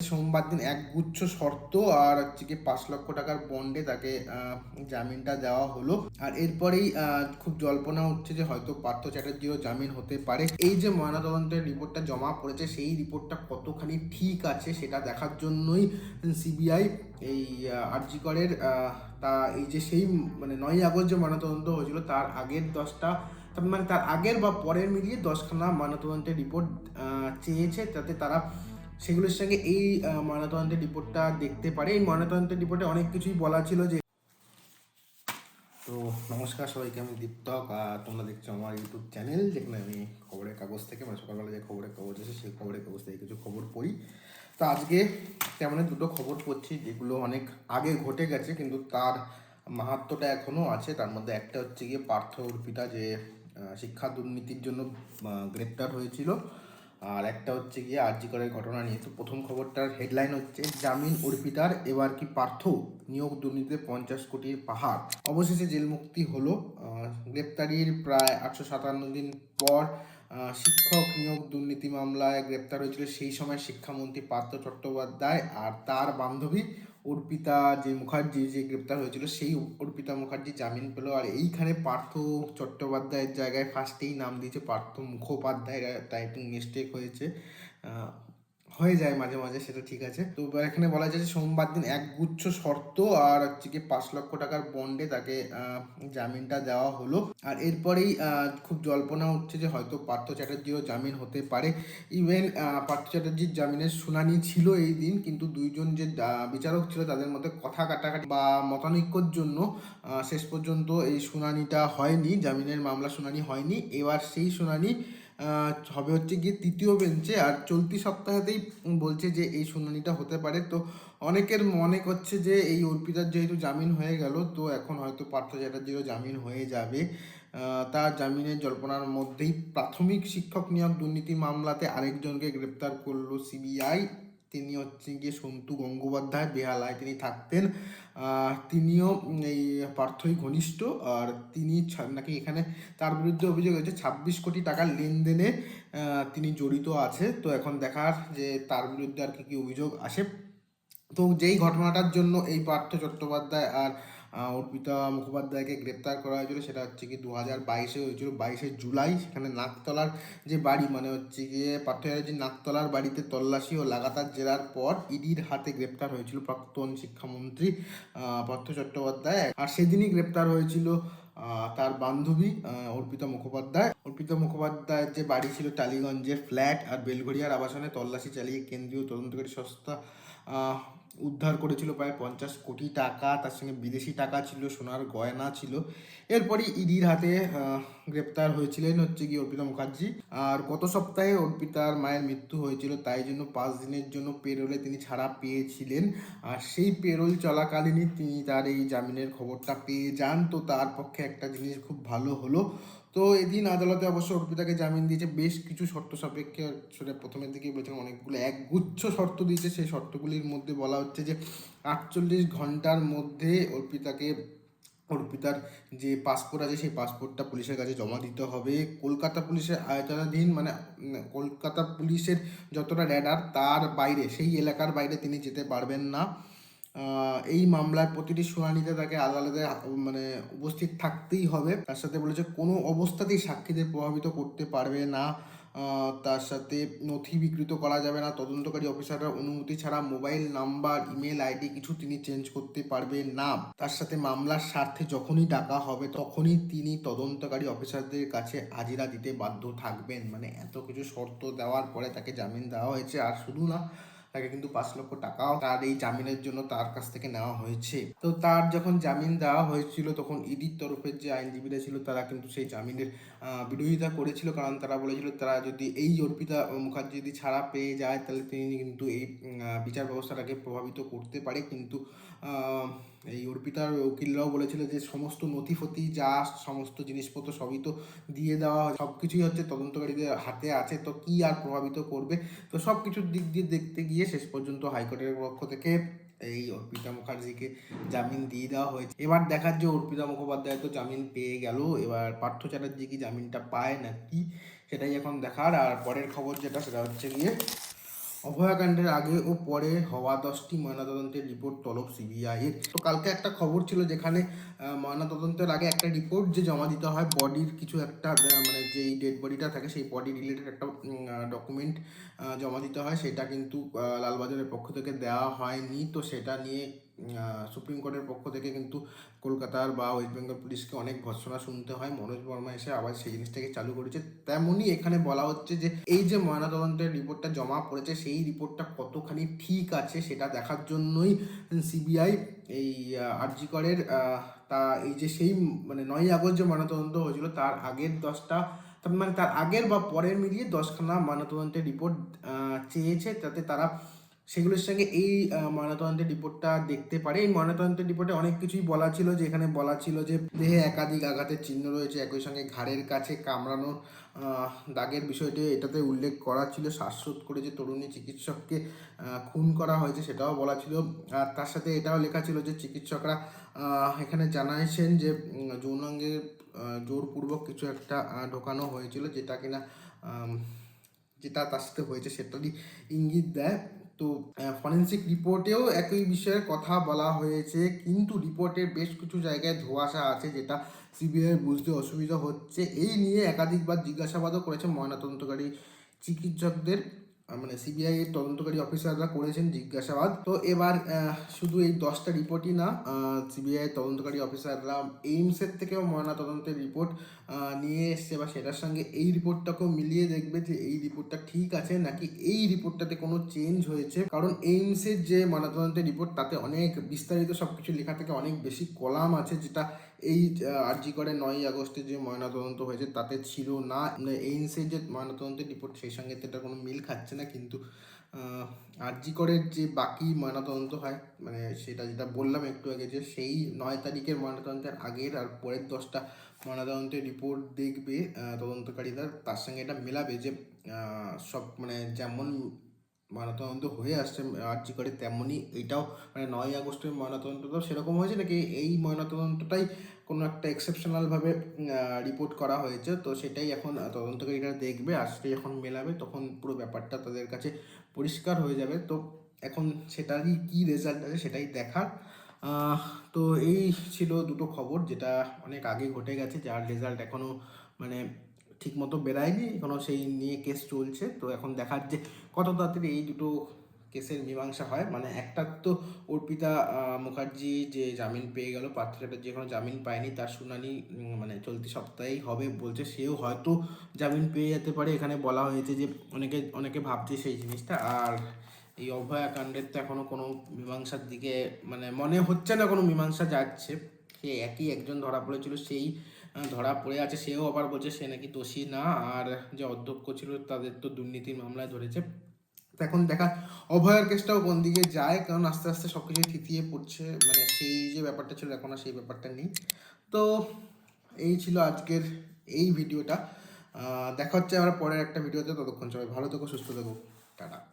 সোমবার দিন একগুচ্ছ শর্ত আর হচ্ছে কি 5 লক্ষ টাকার বন্ডে তাকে জামিনটা দেওয়া হলো। আর এরপরেই খুব জল্পনা উঠছে যে হয়তো পার্থ চ্যাটার্জিরও জামিন হতে পারে। এই যে ময়নাতদন্তের রিপোর্টটা জমা পড়েছে সেই রিপোর্টটা কতখানি ঠিক আছে সেটা দেখার জন্যই সিবিআই এই আরজি করের তা এই যে সেই 9ই আগস্ট যে ময়নাতদন্ত হয়েছিল তার আগের 10টা তার আগের বা পরের মিলিয়ে 10খানা ময়নাতদন্তের রিপোর্ট চেয়েছে, যাতে তারা সেগুলোর সঙ্গে এই ময়নাতদন্তের রিপোর্টটা দেখতে পারে। এই ময়নাতদন্তের রিপোর্টে অনেক কিছুই বলা ছিল। যে তো নমস্কার সবাইকে, আমি দীপ্তক। তোমরা দেখছো আমার ইউটিউব চ্যানেল, যেখানে আমি খবরের কাগজ থেকে সকালবেলা যে খবরের কাগজ আছে সেই খবরের কাগজ থেকে কিছু খবর পড়ি। তো আজকে তেমন দুটো খবর পড়ছি যেগুলো অনেক আগে ঘটে গেছে কিন্তু তার মাহাত্ম্যটা এখনও আছে। তার মধ্যে একটা হচ্ছে গিয়ে পার্থ অর্পিতা, যে শিক্ষা দুর্নীতির জন্য গ্রেপ্তার হয়েছিল, আর একটা হচ্ছে গিয়ে আরজি করের ঘটনা নিয়ে। তো প্রথম খবরটার হেডলাইন হচ্ছে জামিন অর্পিতার, এবার কি পার্থ, নিয়োগ দুর্নীতিতে 50 কোটির পাহাড়। অবশেষে জেল মুক্তি হলো। গ্রেপ্তারির প্রায় 857 দিন পর শিক্ষক নিয়োগ দুর্নীতি মামলায় গ্রেপ্তার হয়েছিল সেই সময় শিক্ষামন্ত্রী পার্থ চট্টোপাধ্যায়, আর তার বান্ধবী অর্পিতা যে মুখার্জি যে গ্রেপ্তার হয়েছিল সেই অর্পিতা মুখার্জি জামিন পেল। আর এইখানে পার্থ চট্টোপাধ্যায়ের জায়গায় ফার্স্টেই নাম দিয়েছে পার্থ মুখোপাধ্যায়, টাইপিং মিস্টেক হয়েছে, হয়ে যায় মাঝে মাঝে, সেটা ঠিক আছে। তো এখানে বলা যায় যে সোমবার দিন একগুচ্ছ শর্ত আর হচ্ছে কি 5 লক্ষ টাকার বন্ডে তাকে জামিনটা দেওয়া হলো। আর এরপরেই খুব জল্পনা উঠছে যে হয়তো পার্থ চ্যাটার্জিরও জামিন হতে পারে। ইভেন পার্থ চ্যাটার্জির জামিনের শুনানি ছিল এই দিন, কিন্তু দুইজন যে বিচারক ছিল তাদের মধ্যে কথা কাটাকাটি বা মতানৈক্যর জন্য শেষ পর্যন্ত এই শুনানিটা হয়নি, জামিনের মামলা শুনানি হয়নি। এবার সেই শুনানি হবে হচ্ছে গিয়ে তৃতীয় বেঞ্চে, আর চলতি সপ্তাহেতেই বলছে যে এই শুনানিটা হতে পারে। তো অনেকের মনে করছে যে এই অর্পিতার যেহেতু জামিন হয়ে গেল, তো এখন হয়তো পার্থ চ্যাটার্জিরও জামিন হয়ে যাবে। তার জামিনের জল্পনার মধ্যেই প্রাথমিক শিক্ষক নিয়োগ দুর্নীতি মামলাতে আরেকজনকে গ্রেপ্তার করলো সিবিআই। তিনি হচ্ছে গিয়ে সন্তু গঙ্গোপাধ্যায়, বেহালায় তিনি থাকতেন। তিনিও এই পার্থই ঘনিষ্ঠ, আর তিনি নাকি এখানে তার বিরুদ্ধে অভিযোগ হয়েছে 26 কোটি টাকার লেনদেনে তিনি জড়িত আছে। তো এখন দেখার যে তার বিরুদ্ধে আর কি অভিযোগ আসে। তো যেই ঘটনাটার জন্য এই পার্থ চট্টোপাধ্যায় আর অর্পিতা মুখোপাধ্যায়কে গ্রেপ্তার করা হয়েছিল সেটা হচ্ছে কি 2022-এ হয়েছিল, 22শে জুলাই। সেখানে নাকতলার যে বাড়ি, হচ্ছে গিয়ে পার্থ চ্যাটার্জির নাকতলার বাড়িতে তল্লাশি ও লাগাতার জেরার পর ইডির হাতে গ্রেপ্তার হয়েছিল প্রাক্তন শিক্ষামন্ত্রী পার্থ চট্টোপাধ্যায়। আর সেদিনই গ্রেপ্তার হয়েছিল তার বান্ধবী অর্পিতা মুখোপাধ্যায়ের যে বাড়ি ছিল টালিগঞ্জের ফ্ল্যাট আর বেলঘড়িয়ার আবাসনে তল্লাশি চালিয়ে কেন্দ্রীয় তদন্তকারী সংস্থা উদ্ধার করেছিল প্রায় 50 কোটি টাকা। তার সঙ্গে বিদেশি টাকা ছিল, সোনার গয়না ছিল। এরপরই ইডির হাতে গ্রেপ্তার হয়েছিলেন হচ্ছে কি অর্পিতা মুখার্জি। আর গত সপ্তাহে অর্পিতার মায়ের মৃত্যু হয়েছিল, তাই জন্য 5 দিনের জন্য পেরোলে তিনি ছাড়া পেয়েছিলেন। আর সেই পেরোল চলাকালীনই তিনি তার এই জামিনের খবরটা পেয়ে যান। তো তার পক্ষে একটা জিনিস খুব ভালো হলো। তো এদিন আদালতে অবশ্য অর্পিতাকে জামিন দিয়েছে বেশ কিছু শর্ত সাপেক্ষে। সেটা প্রথমের দিকে বলেছিলাম অনেকগুলো একগুচ্ছ শর্ত দিয়েছে। সেই শর্তগুলির মধ্যে বলা হচ্ছে যে 48 ঘন্টার মধ্যে অর্পিতার যে পাসপোর্ট আছে সেই পাসপোর্টটা পুলিশের কাছে জমা দিতে হবে। কলকাতা পুলিশের আয়ত্তাধীন কলকাতা পুলিশের যতটা র্যাডার তার বাইরে, সেই এলাকার বাইরে তিনি যেতে পারবেন না। এই মামলার প্রতিটি শুনানিতে তাকে আদালতে উপস্থিত থাকতেই হবে। তার সাথে বলেছে কোনো অবস্থাতেই সাক্ষীদের প্রভাবিত করতে পারবে না। তার সাথে নথি বিকৃত করা যাবে না। তদন্তকারী অফিসাররা অনুমতি ছাড়া মোবাইল নাম্বার, ইমেল আইডি কিছু তিনি চেঞ্জ করতে পারবেন না। তার সাথে মামলার স্বার্থে যখনই ডাকা হবে তখনই তিনি তদন্তকারী অফিসারদের কাছে হাজিরা দিতে বাধ্য থাকবেন। এত কিছু শর্ত দেওয়ার পরে তাকে জামিন দেওয়া হয়েছে। আর শুধু না, তাকে কিন্তু 5 লক্ষ টাকাও তার এই জামিনের জন্য তার কাছ থেকে নেওয়া হয়েছে। তো তার যখন জামিন দেওয়া হয়েছিল তখন ইডির তরফের যে আইনজীবীরা ছিল তারা কিন্তু সেই জামিনের বিরোধিতা করেছিল, কারণ তারা বলেছিল তারা যদি এই অর্পিতা মুখার্জি যদি ছাড়া পেয়ে যায় তাহলে তিনি কিন্তু এই বিচার ব্যবস্থাটাকে প্রভাবিত করতে পারে। কিন্তু এই অর্পিতার উকিলরাও বলেছিল যে সমস্ত নথিফতি যা সমস্ত জিনিসপত্র সবই তো দিয়ে দেওয়া, সব কিছুই হচ্ছে তদন্তকারীদের হাতে আছে, তো কি আর প্রভাবিত করবে। তো সব কিছুর দিক দিয়ে দেখতে গিয়ে শেষ পর্যন্ত হাইকোর্টের পক্ষ থেকে এই অর্পিতা মুখার্জিকে জামিন দিয়ে দেওয়া হয়েছে। এবার দেখার যে অর্পিতা মুখোপাধ্যায় তো জামিন পেয়ে গেল, এবার পার্থ চ্যাটার্জি কি জামিনটা পায় নাকি সেটাই এখন দেখার। আর পরের খবর যেটা সেটা হচ্ছে গিয়ে অভয়াকাণ্ডের আগে ও পরে হওয়া 10টি ময়নাতদন্তের রিপোর্ট তলব সিবিআই এর। তো কালকে একটা খবর ছিল যেখানে ময়নাতদন্তের আগে একটা রিপোর্ট যে জমা দিতে হয় বডির কিছু একটা মানে যেই ডেড বডিটা থাকে সেই বডি রিলেটেড একটা ডকুমেন্ট জমা দিতে হয়, সেটা কিন্তু লালবাজারের পক্ষ থেকে দেওয়া হয়নি। তো সেটা নিয়ে সুপ্রিম কোর্টের পক্ষ থেকে কিন্তু কলকাতার বা ওয়েস্ট বেঙ্গল পুলিশকে অনেক ভর্ৎসনা শুনতে হয়। মনোজ বর্মা এসে আবার সেই জিনিসটাকে চালু করেছে। তেমনই এখানে বলা হচ্ছে যে এই যে ময়নাতদন্তের রিপোর্টটা জমা পড়েছে সেই রিপোর্টটা কতখানি ঠিক আছে সেটা দেখার জন্যই সিবিআই এই আরজি করের তা এই যে সেই মানে 9ই আগস্ট যে ময়নাতদন্ত হয়েছিল তার আগের 10টা মানে তার আগের বা পরের মিলিয়ে 10খানা ময়নাতদন্তের রিপোর্ট চেয়েছে, যাতে তারা সেগুলোর সঙ্গে এই ময়নাতদন্তের রিপোর্টটা দেখতে পারে। এই ময়নাতদন্তের রিপোর্টে অনেক কিছুই বলা ছিল, যে এখানে বলা ছিল যে দেহে একাধিক আঘাতের চিহ্ন রয়েছে, একই সঙ্গে ঘাড়ের কাছে কামড়ানোর দাগের বিষয়টি এটাতে উল্লেখ করা ছিল। শ্বাসরোধ করে যে তরুণী চিকিৎসককে খুন করা হয়েছে সেটাও বলা ছিল। আর তার সাথে এটাও লেখা ছিল যে চিকিৎসকরা এখানে জানাইছেন যে যৌনাঙ্গে জোরপূর্বক কিছু একটা ঢোকানো হয়েছিল, যেটা কিনা যেটা তার সাথে হয়েছে সেটারই ইঙ্গিত দেয়। তো ফরেন্সিক রিপোর্টেও একই বিষয়ে কথা বলা হয়েছে, কিন্তু রিপোর্টের বেশ কিছু জায়গায় ধোঁয়াশা আছে, যেটা সিবিআই বুঝতে অসুবিধা হচ্ছে। এই নিয়ে একাধিকবার জিজ্ঞাসাবাদও করেছে ময়নাতদন্তকারী চিকিৎসকদের, মানে সিবিআই এর তদন্তকারী অফিসাররা করেছেন জিজ্ঞাসাবাদ। তো এবার শুধু এই 10টা রিপোর্টই না, সিবিআই তদন্তকারী অফিসাররা এইমসের থেকেও ময়নাতদন্তের রিপোর্ট নিয়ে এসছে, বা সেটার সঙ্গে এই রিপোর্টটাকেও মিলিয়ে দেখবে যে এই রিপোর্টটা ঠিক আছে নাকি এই রিপোর্টটাতে কোনো চেঞ্জ হয়েছে। কারণ এইমসের যে ময়নাতদন্তের রিপোর্ট তাতে অনেক বিস্তারিত সব কিছু লেখা থেকে অনেক বেশি কলাম আছে, যেটা এই আরজি করে 9ই আগস্টে যে ময়নাতদন্ত হয়েছে তাতে ছিল না। এইমসের যে ময়নাতদন্তের রিপোর্ট সেই সঙ্গে তো এটা কোনো মিল খাচ্ছে না। কিন্তু আরজি করের যে বাকি ময়নাতদন্ত হয়, মানে সেটা যেটা বললাম একটু আগে, যে সেই 9 তারিখের ময়নাতদন্তের আগের আর পরের 10টা ময়নাতদন্তের রিপোর্ট দেখবে তদন্তকারীরা, তার সঙ্গে এটা মেলাবে যে সব মানে যেমন ময়নাতদন্ত হয়ে আসছে আরজি করে তেমনই এটাও মানে 9ই আগস্টের ময়নাতদন্তটাও সেরকম হয়েছে নাকি এই ময়নাতদন্তটাই কোনো একটা এক্সেপশনালভাবে রিপোর্ট করা হয়েছে। তো সেটাই এখন তদন্তকারীরা দেখবে, আর সেটাই যখন মেলাবে তখন পুরো ব্যাপারটা তাদের কাছে পরিষ্কার হয়ে যাবে। তো এখন সেটারই কী রেজাল্ট আছে সেটাই দেখার। তো এই ছিল দুটো খবর যেটা অনেক আগে ঘটে গেছে, যার রেজাল্ট এখনও মানে ঠিক মতো বেরায়নি, এখনও সেই নিয়ে কেস চলছে। তো এখন দেখার যে কত তাড়াতাড়ি এই দুটো কেসের মীমাংসা হয়। মানে একটা তো অর্পিতা মুখার্জি যে জামিন পেয়ে গেল, পার্থ চ্যাটার্জি এখনো জামিন পায়নি, তার শুনানি মানে চলতি সপ্তাহেই হবে বলছে, সেও হয়তো জামিন পেয়ে যেতে পারে। এখানে বলা হয়েছে যে অনেকে অনেকে ভাবছে সেই জিনিসটা। আর এই অভয়াকাণ্ডের তো এখনো কোনো মীমাংসার দিকে মানে মনে হচ্ছে না কোনো মীমাংসা যাচ্ছে। সে একই একজন ধরা পড়েছিল, সেই ধরা পড়ে আছে, সেও আবার বলছে সে নাকি দোষী না। আর যে অধ্যক্ষ ছিল তাদের তো দুর্নীতির মামলায় ধরেছে। তো এখন দেখা অভয়ার কেসটাও কোন দিকে যায়, কারণ আস্তে আস্তে সব কিছু থিতিয়ে পড়ছে, মানে সেই যে ব্যাপারটা ছিল এখন আর সেই ব্যাপারটা নেই। তো এই ছিল আজকের এই ভিডিওটা। দেখা হচ্ছে আবার পরের একটা ভিডিওতে। ততক্ষণ সবাই ভালো থেকো, সুস্থ থেকো, টাটা।